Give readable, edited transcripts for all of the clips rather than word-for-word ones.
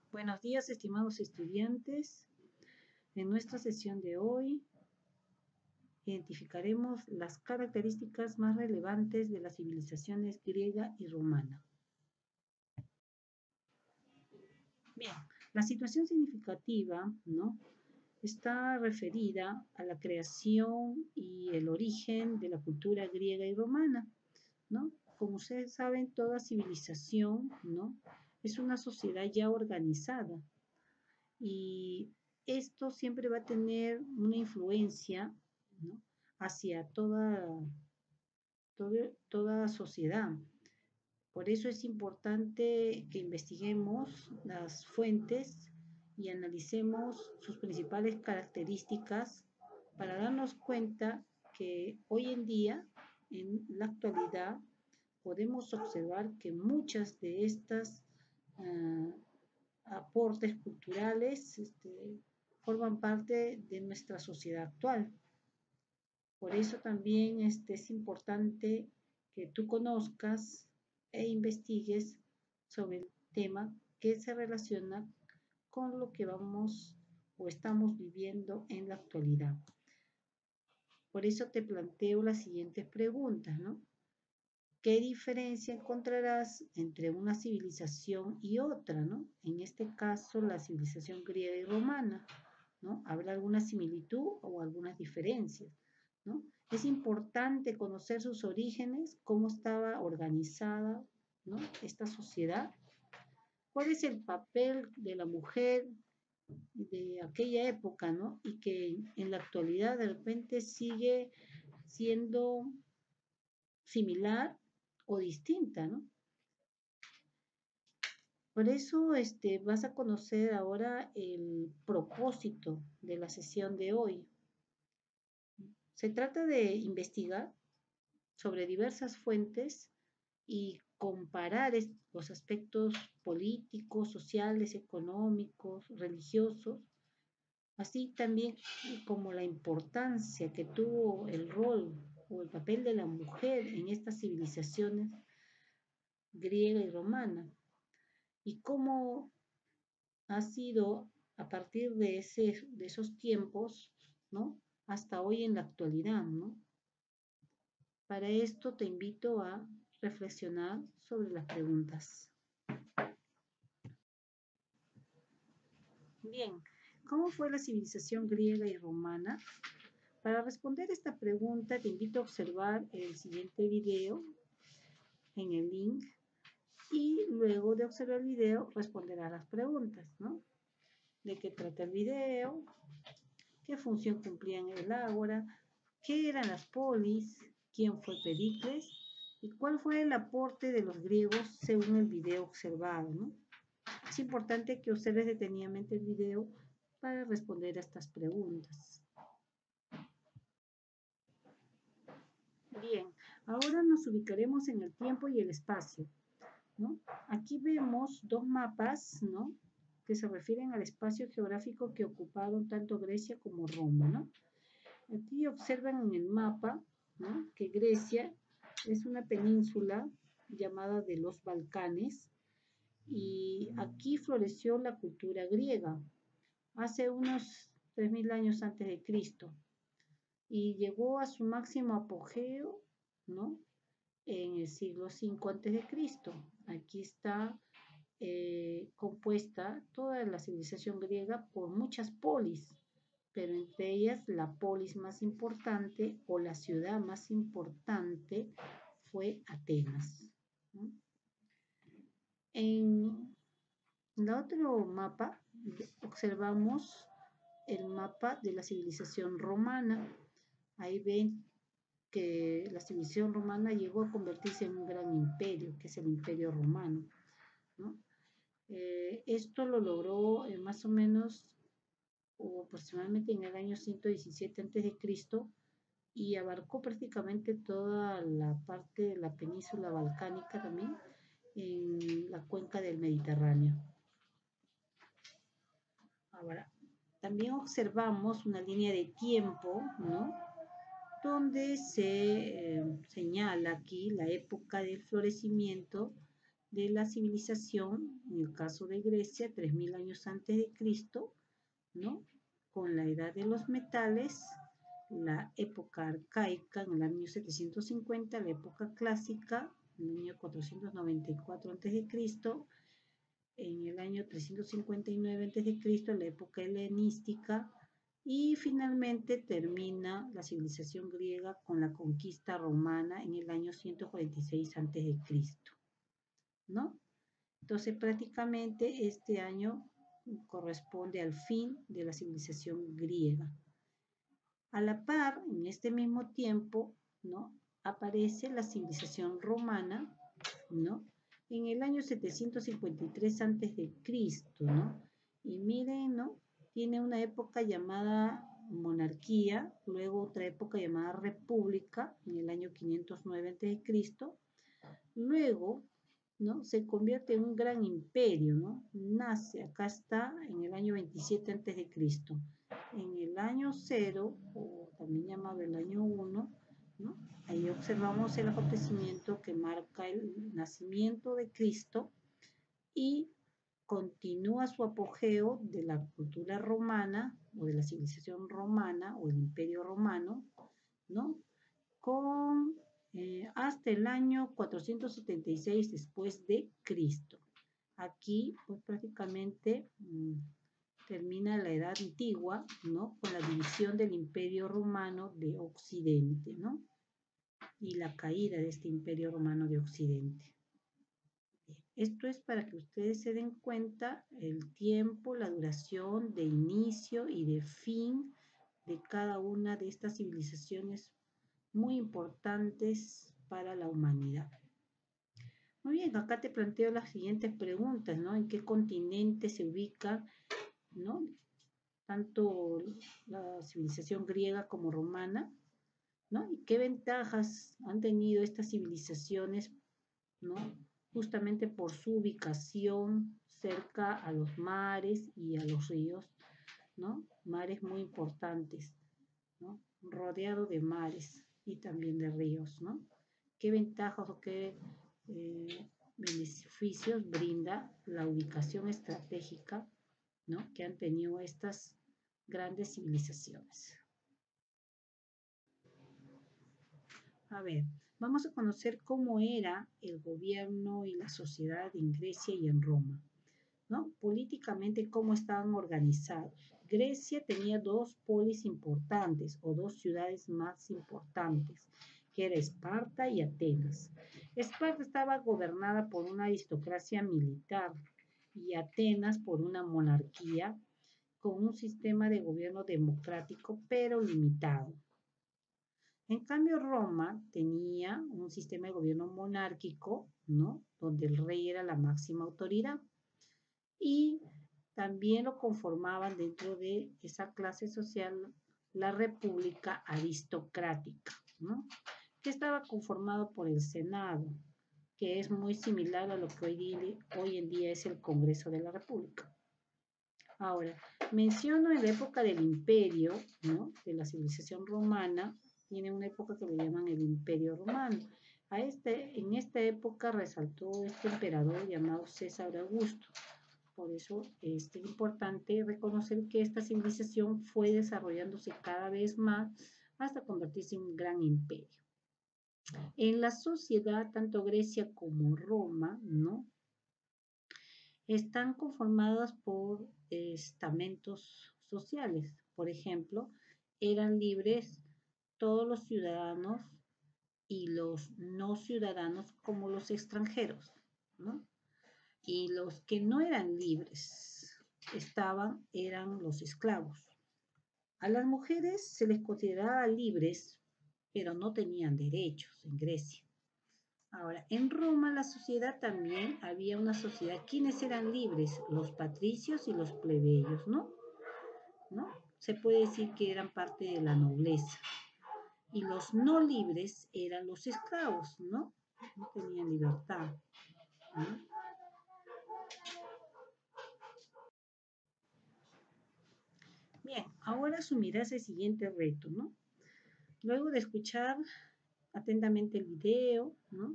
Buenos días, estimados estudiantes. En nuestra sesión de hoy identificaremos las características más relevantes de las civilizaciones griega y romana. Bien, la situación significativa, ¿no?, está referida a la creación y el origen de la cultura griega y romana, ¿no? Como ustedes saben, toda civilización, ¿no?, es una sociedad ya organizada. Y esto siempre va a tener una influencia, ¿no?, hacia toda sociedad. Por eso es importante que investiguemos las fuentes y analicemos sus principales características para darnos cuenta que hoy en día, en la actualidad, podemos observar que muchas de estas aportes culturales forman parte de nuestra sociedad actual. Por eso también es importante que tú conozcas e investigues sobre el tema que se relaciona con lo que vamos o estamos viviendo en la actualidad. Por eso te planteo las siguientes preguntas, ¿no? ¿Qué diferencia encontrarás entre una civilización y otra, ¿no? En este caso, la civilización griega y romana, ¿no? ¿Habrá alguna similitud o algunas diferencias, ¿no? Es importante conocer sus orígenes, cómo estaba organizada, ¿no?, esta sociedad, cuál es el papel de la mujer de aquella época, ¿no?, y que en la actualidad de repente sigue siendo similar o distinta, ¿no? Por eso vas a conocer ahora el propósito de la sesión de hoy. Se trata de investigar sobre diversas fuentes y comparar los aspectos políticos, sociales, económicos, religiosos, así también como la importancia que tuvo el rol o el papel de la mujer en estas civilizaciones griega y romana, y cómo ha sido a partir de esos tiempos, ¿no?, hasta hoy en la actualidad, ¿no? Para esto te invito a reflexionar sobre las preguntas. Bien, ¿cómo fue la civilización griega y romana? Para responder esta pregunta te invito a observar el siguiente video en el link y luego de observar el video responder a las preguntas, ¿no? ¿De qué trata el video? ¿Qué función cumplían el ágora? ¿Qué eran las polis? ¿Quién fue Pericles? ¿Y cuál fue el aporte de los griegos según el video observado, ¿no? Es importante que observes detenidamente el video para responder a estas preguntas. Bien, ahora nos ubicaremos en el tiempo y el espacio, ¿no? Aquí vemos dos mapas, ¿no?, que se refieren al espacio geográfico que ocuparon tanto Grecia como Roma, ¿no? Aquí observan en el mapa, ¿no?, que Grecia es una península llamada de los Balcanes, y aquí floreció la cultura griega hace unos 3000 años antes de Cristo y llegó a su máximo apogeo, ¿no?, en el siglo V antes de Cristo. Aquí está compuesta toda la civilización griega por muchas polis, pero entre ellas la polis más importante o la ciudad más importante fue Atenas, ¿no? En el otro mapa observamos el mapa de la civilización romana. Ahí ven que la civilización romana llegó a convertirse en un gran imperio, que es el Imperio Romano, ¿no? Esto lo logró más o menos o aproximadamente en el año 117 a.C. y abarcó prácticamente toda la parte de la península balcánica también, en la cuenca del Mediterráneo. Ahora, también observamos una línea de tiempo, ¿no?, donde se señala aquí la época del florecimiento de la civilización, en el caso de Grecia, 3000 años antes de Cristo, ¿no? Con la edad de los metales, la época arcaica en el año 750, la época clásica en el año 494 a.C., en el año 359 a.C., la época helenística, y finalmente termina la civilización griega con la conquista romana en el año 146 a.C., ¿no? Entonces prácticamente este año corresponde al fin de la civilización griega. A la par, en este mismo tiempo, ¿no?, aparece la civilización romana, ¿no?, en el año 753 a.C., ¿no? Y miren, ¿no?, tiene una época llamada monarquía, luego otra época llamada república, en el año 509 a.C., luego, ¿no?, se convierte en un gran imperio, ¿no? Nace, acá está, en el año 27 a.C. En el año 0, o también llamado el año 1, ¿no?, ahí observamos el acontecimiento que marca el nacimiento de Cristo y continúa su apogeo de la cultura romana o de la civilización romana o el imperio romano, ¿no?, con hasta el año 476 después de Cristo. Aquí, pues prácticamente termina la Edad Antigua, ¿no?, con la división del Imperio Romano de Occidente, ¿no?, y la caída de este Imperio Romano de Occidente. Esto es para que ustedes se den cuenta el tiempo, la duración de inicio y de fin de cada una de estas civilizaciones muy importantes para la humanidad. Muy bien, acá te planteo las siguientes preguntas, ¿no? ¿En qué continente se ubica, ¿no?, tanto la civilización griega como romana, ¿no? ¿Y qué ventajas han tenido estas civilizaciones, ¿no?, justamente por su ubicación cerca a los mares y a los ríos, ¿no? Mares muy importantes, ¿no?, rodeado de mares y también de ríos, ¿no? ¿Qué ventajas o qué beneficios brinda la ubicación estratégica, ¿no?, que han tenido estas grandes civilizaciones? A ver, vamos a conocer cómo era el gobierno y la sociedad en Grecia y en Roma, ¿no? Políticamente, cómo estaban organizados. Grecia tenía dos polis importantes o dos ciudades más importantes, que era Esparta y Atenas. Esparta estaba gobernada por una aristocracia militar y Atenas por una monarquía con un sistema de gobierno democrático pero limitado. En cambio, Roma tenía un sistema de gobierno monárquico, ¿no?, donde el rey era la máxima autoridad. Y también lo conformaban dentro de esa clase social la república aristocrática, ¿no?, que estaba conformado por el Senado, que es muy similar a lo que hoy en día es el Congreso de la República. Ahora, menciono en la época del imperio, ¿no?, de la civilización romana. Tiene una época que le llaman el Imperio Romano. En esta época resaltó este emperador llamado César Augusto. Por eso es importante reconocer que esta civilización fue desarrollándose cada vez más hasta convertirse en un gran imperio. En la sociedad, tanto Grecia como Roma, ¿no?, están conformadas por estamentos sociales. Por ejemplo, eran libres todos los ciudadanos y los no ciudadanos como los extranjeros, ¿no? Y los que no eran libres eran los esclavos. A las mujeres se les consideraba libres, pero no tenían derechos en Grecia. Ahora, en Roma la sociedad también había una sociedad. ¿Quiénes eran libres? Los patricios y los plebeyos, ¿no? Se puede decir que eran parte de la nobleza. Y los no libres eran los esclavos, ¿no? No tenían libertad, ¿no? Bien, ahora asumirás el siguiente reto, ¿no? Luego de escuchar atentamente el video, ¿no?,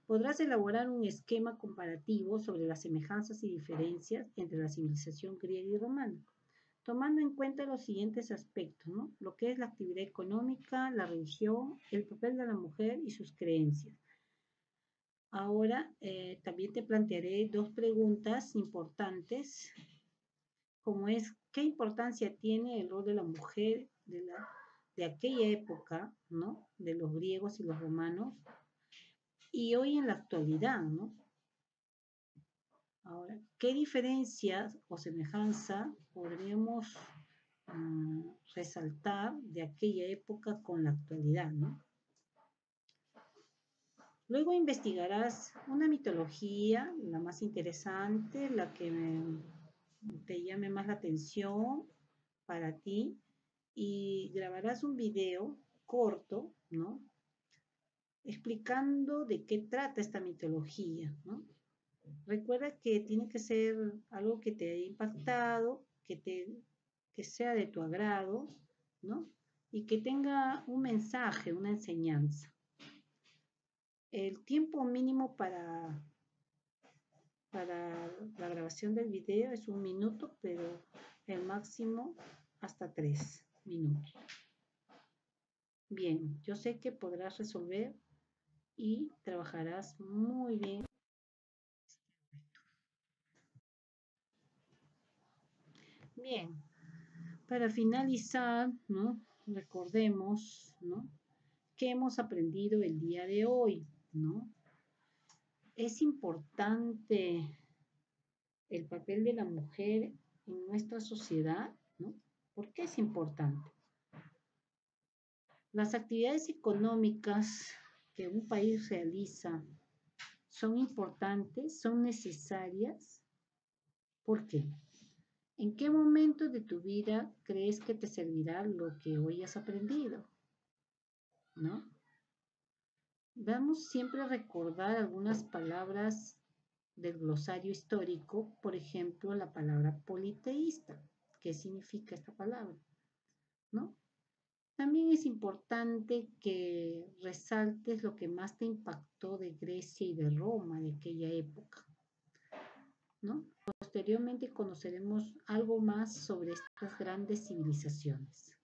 Podrás elaborar un esquema comparativo sobre las semejanzas y diferencias entre la civilización griega y romana, tomando en cuenta los siguientes aspectos, ¿no? Lo que es la actividad económica, la religión, el papel de la mujer y sus creencias. Ahora también te plantearé dos preguntas importantes, como es, ¿qué importancia tiene el rol de la mujer de aquella época, ¿no? De los griegos y los romanos, y hoy en la actualidad, ¿no? Ahora, ¿qué diferencias o semejanza podríamos resaltar de aquella época con la actualidad, ¿no? Luego investigarás una mitología, la más interesante, la que te llame más la atención para ti, y grabarás un video corto, ¿no? Explicando de qué trata esta mitología, ¿no? Recuerda que tiene que ser algo que te haya impactado, que sea de tu agrado, ¿no? Y que tenga un mensaje, una enseñanza. El tiempo mínimo para la grabación del video es 1 minuto, pero el máximo hasta 3 minutos. Bien, yo sé que podrás resolver y trabajarás muy bien. Bien, para finalizar, ¿no? Recordemos, ¿no? ¿Qué hemos aprendido el día de hoy, ¿no? Es importante el papel de la mujer en nuestra sociedad, ¿no? ¿Por qué es importante? Las actividades económicas que un país realiza son importantes, son necesarias. ¿Por qué? ¿En qué momento de tu vida crees que te servirá lo que hoy has aprendido? ¿No? Vamos siempre a recordar algunas palabras del glosario histórico, por ejemplo, la palabra politeísta. ¿Qué significa esta palabra? ¿No? También es importante que resaltes lo que más te impactó de Grecia y de Roma de aquella época, ¿no? Posteriormente conoceremos algo más sobre estas grandes civilizaciones.